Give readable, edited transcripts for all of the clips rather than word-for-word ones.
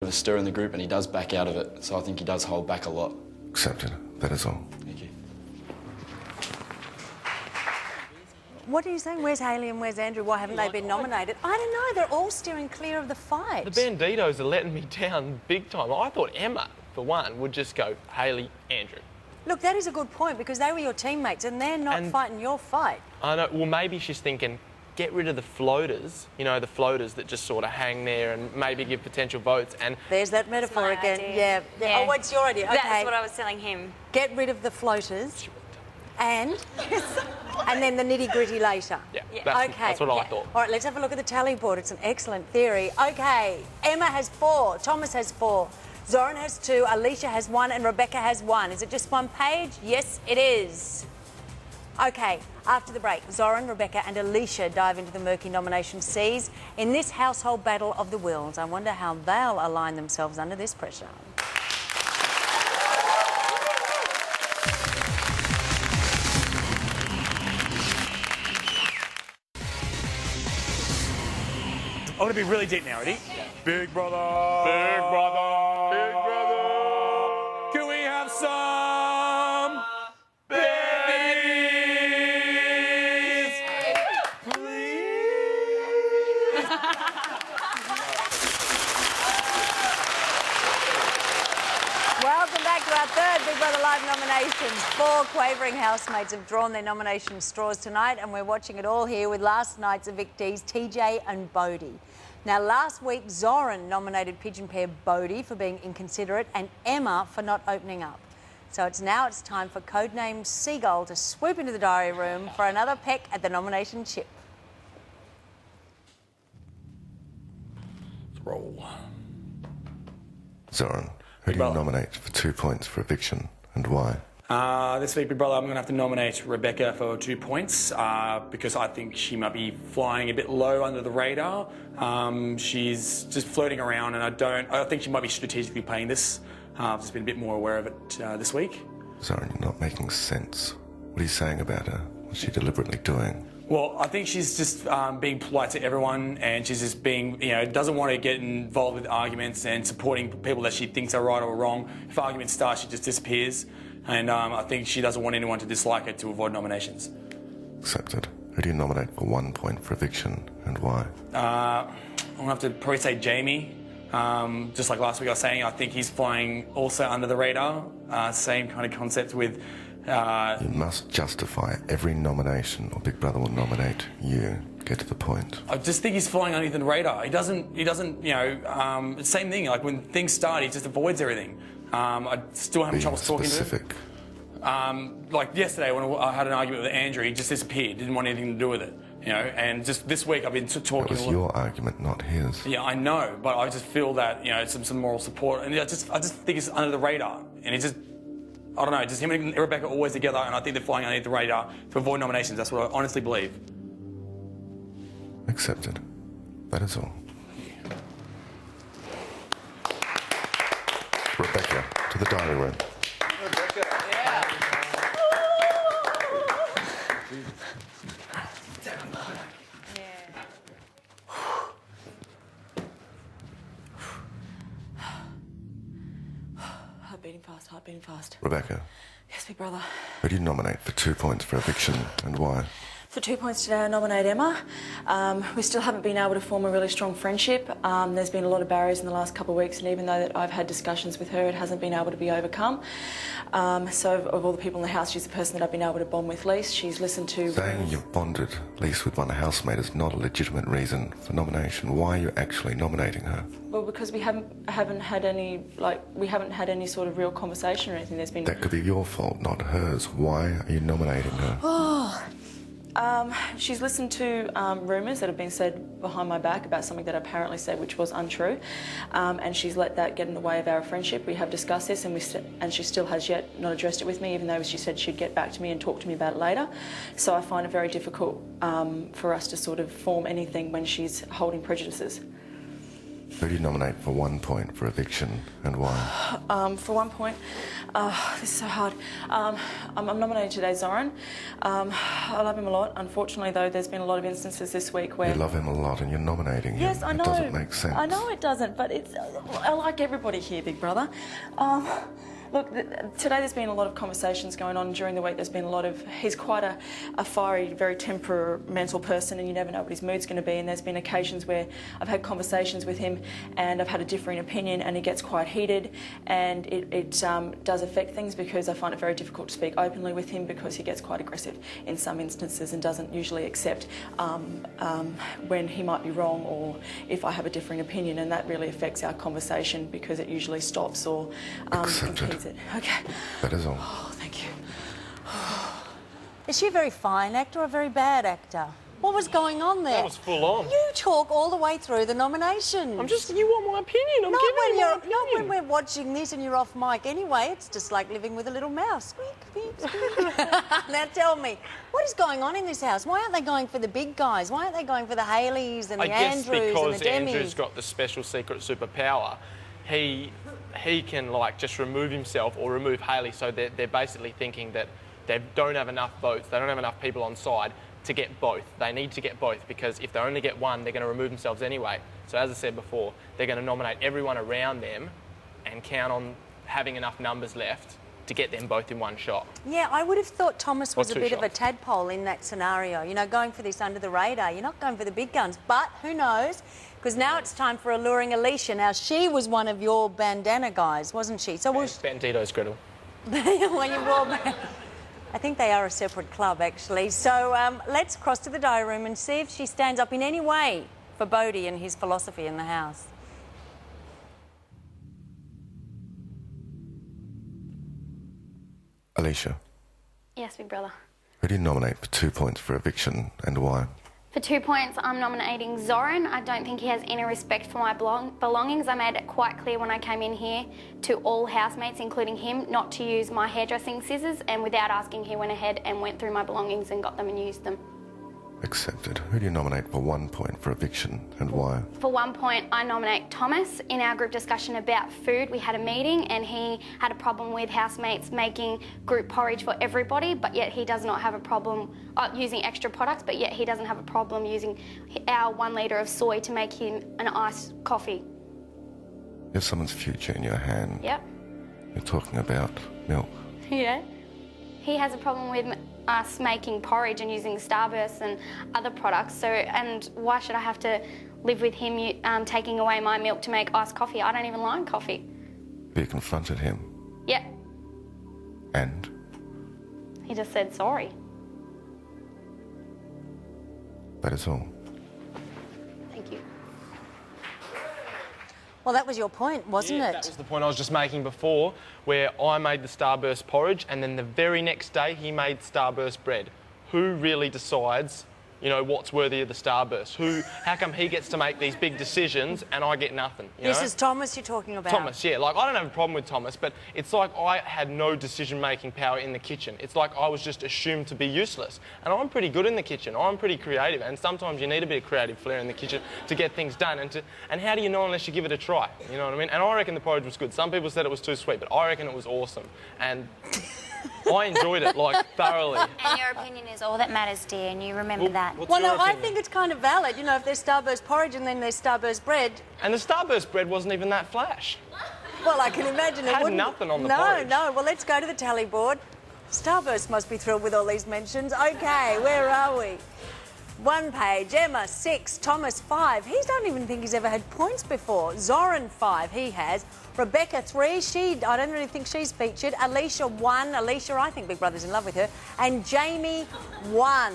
of a stir in the group, and he does back out of it, so I think he does hold back a lot. Accepted. That is all. Thank you. What are you saying? Where's Hayley and where's Andrew? Why haven't they been nominated? I don't know. They're all steering clear of the fight. The Banditos are letting me down big time. I thought Emma, for one, would just go Hayley, Andrew. Look, that is a good point, because they were your teammates and they're not fighting your fight. I know. Well, maybe she's thinking, get rid of the floaters, you know, the floaters that just sort of hang there and maybe give potential votes. And there's that metaphor again. Idea. Yeah. Oh, what's your idea? Okay. That's what I was telling him. Get rid of the floaters and then the nitty-gritty later. Yeah, okay. That's what I thought. All right, let's have a look at the tally board. It's an excellent theory. Okay, Emma has 4, Thomas has 4, Zoran has 2, Alicia has 1 and Rebecca has 1. Is it just one page? Yes, it is. Okay, after the break, Zoran, Rebecca and Alicia dive into the murky nomination seas in this household battle of the wills. I wonder how they'll align themselves under this pressure. I'm going to be really deep now, ready? Yeah. Big brother! Big brother! Big brother! Can we have some babies? Please? Welcome back to our third Big Brother Live nominations. 4 quavering housemates have drawn their nomination straws tonight, and we're watching it all here with last night's evictees, TJ and Bodhi. Now, last week, Zoran nominated pigeon pair Bodhi for being inconsiderate and Emma for not opening up. So it's time for codename Seagull to swoop into the diary room for another peck at the nomination chip. Roll. Zoran, who do you nominate for 2 points for eviction and why? This week, Big Brother, I'm going to have to nominate Rebecca for 2 points because I think she might be flying a bit low under the radar. She's just floating around, and I think she might be strategically playing this. I've just been a bit more aware of it this week. Zoran, you're not making sense. What are you saying about her? What's she deliberately doing? Well, I think she's just being polite to everyone, and she's just being, doesn't want to get involved with arguments and supporting people that she thinks are right or wrong. If arguments start, she just disappears. And I think she doesn't want anyone to dislike her to avoid nominations. Accepted. Who do you nominate for 1 point for eviction and why? I'm going to have to probably say Jamie. Just like last week I was saying, I think he's flying also under the radar. Same kind of concept with... You must justify every nomination or Big Brother will nominate you. Get to the point. I just think he's flying underneath the radar. He doesn't, same thing, like when things start, he just avoids everything. I still having trouble talking to him. Like yesterday when I had an argument with Andrew, he just disappeared, didn't want anything to do with it. And just this week I've been talking... That was your argument, not his. Yeah, I know, but I just feel that, some moral support. And I just think it's under the radar. And he just... I don't know, just him and Rebecca are always together, and I think they're flying underneath the radar to avoid nominations. That's what I honestly believe. Accepted. That is all. Rebecca, to the diary room. Rebecca. Yeah. Heart beating fast. Rebecca. Yes, Big Brother. Who do you nominate for 2 points for eviction and why? For 2 points today, I nominate Emma. We still haven't been able to form a really strong friendship. There's been a lot of barriers in the last couple of weeks, and even though that I've had discussions with her, it hasn't been able to be overcome. So of all the people in the house, she's the person that I've been able to bond with least. She's listened to... Saying you've bonded least with one housemate is not a legitimate reason for nomination. Why are you actually nominating her? Well, because we haven't had any sort of real conversation or anything. There's been... That could be your fault, not hers. Why are you nominating her? Oh... she's listened to rumours that have been said behind my back about something that I apparently said which was untrue, and she's let that get in the way of our friendship. We have discussed this, and she still has yet not addressed it with me, even though she said she'd get back to me and talk to me about it later. So I find it very difficult for us to sort of form anything when she's holding prejudices. Who do you nominate for 1 point for eviction and why? For 1 point, this is so hard. I'm nominating today Zoran. I love him a lot. Unfortunately, though, there's been a lot of instances this week where... You love him a lot and you're nominating him. Yes, I know. It doesn't make sense. I know it doesn't, but it's... I like everybody here, Big Brother. Look, today there's been a lot of conversations going on during the week. There's been a lot of... He's quite a fiery, very temperamental person, and you never know what his mood's going to be. And there's been occasions where I've had conversations with him and I've had a differing opinion, and he gets quite heated, and it does affect things because I find it very difficult to speak openly with him because he gets quite aggressive in some instances and doesn't usually accept when he might be wrong or if I have a differing opinion, and that really affects our conversation because it usually stops or impedes it. Okay. That is all. Oh, thank you. Is she a very fine actor or a very bad actor? What was going on there? That was full on. You talk all the way through the nominations. You want my opinion. I'm giving you my opinion. Not when we're watching this and you're off mic anyway. It's just like living with a little mouse. Squeak, squeak, squeak. Now tell me, what is going on in this house? Why aren't they going for the big guys? Why aren't they going for the Haleys and the Andrews and the Demis? I guess because Andrew's got the special secret superpower. He can, like, just remove himself or remove Haley, so they're basically thinking that they don't have enough votes, they don't have enough people on side to get both. They need to get both because if they only get one, they're going to remove themselves anyway. So as I said before, they're going to nominate everyone around them and count on having enough numbers left to get them both in one shot. Yeah, I would have thought Thomas was a bit of a shots. tadpole in that scenario. You know, going for this under the radar. You're not going for the big guns, but who knows? Because now it's time for alluring Alicia. Now, she was one of your bandana guys, wasn't she? So Bandito's Gretel. when you wore... I think they are a separate club, actually. So let's cross to the diary room and see if she stands up in any way for Bodhi and his philosophy in the house. Alicia, Yes, Big Brother. who do you nominate for 2 points for eviction and why? For 2 points, I'm nominating Zoran. I don't think he has any respect for my belongings. I made it quite clear when I came in here to all housemates, including him, not to use my hairdressing scissors, and without asking, he went ahead and went through my belongings and got them and used them. Accepted. Who do you nominate for 1 point for eviction and why? For 1 point, I nominate Thomas. In our group discussion about food, we had a meeting and he had a problem with housemates making group porridge for everybody, but yet he does not have a problem using extra products, but yet he doesn't have a problem using our 1 litre of soy to make him an iced coffee. You have someone's future in your hand. Yep. You're talking about milk. Yeah. He has a problem with us making porridge and using Starburst and other products. So, and why should I have to live with him taking away my milk to make iced coffee? I don't even like coffee. Have you confronted him? Yeah. And? He just said sorry. That is all. Thank you. Well, that was your point, wasn't it? That was the point I was just making before, where I made the Starburst porridge and then the very next day he made Starburst bread. Who really decides, you know, what's worthy of the Starburst? How come he gets to make these big decisions and I get nothing? You This know? is Thomas you're talking about. Thomas, yeah. Like, I don't have a problem with Thomas, but it's like I had no decision-making power in the kitchen. It's like I was just assumed to be useless. And I'm pretty good in the kitchen. I'm pretty creative, and sometimes you need a bit of creative flair in the kitchen to get things done. And how do you know unless you give it a try? You know what I mean? And I reckon the porridge was good. Some people said it was too sweet, but I reckon it was awesome. And I enjoyed it, like, thoroughly. And your opinion is all that matters, dear, and you remember that. Well, no, I think it's kind of valid. You know, if there's Starburst porridge and then there's Starburst bread. And the Starburst bread wasn't even that flash. Well, I can imagine it Had wouldn't. nothing on the porridge. No. Well, let's go to the tally board. Starburst must be thrilled with all these mentions. OK, where are we? 1 page. Emma, 6. Thomas, 5. He don't even think he's ever had points before. Zoran, 5. He has. Rebecca, 3. I don't really think she's featured. Alicia, 1. Alicia, I think Big Brother's in love with her. And Jamie, 1.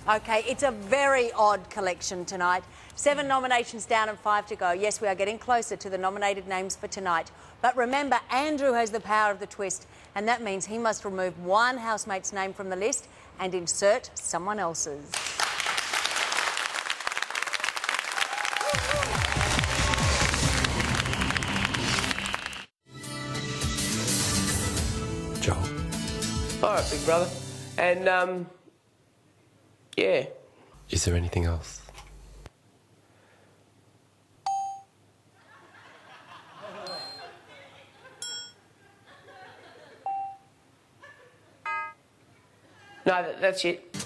OK, it's a very odd collection tonight. 7 nominations down and 5 to go. Yes, we are getting closer to the nominated names for tonight. But remember, Andrew has the power of the twist, and that means he must remove one housemate's name from the list and insert someone else's. Joel. All right, Big Brother. And, yeah. Is there anything else? No, that's it.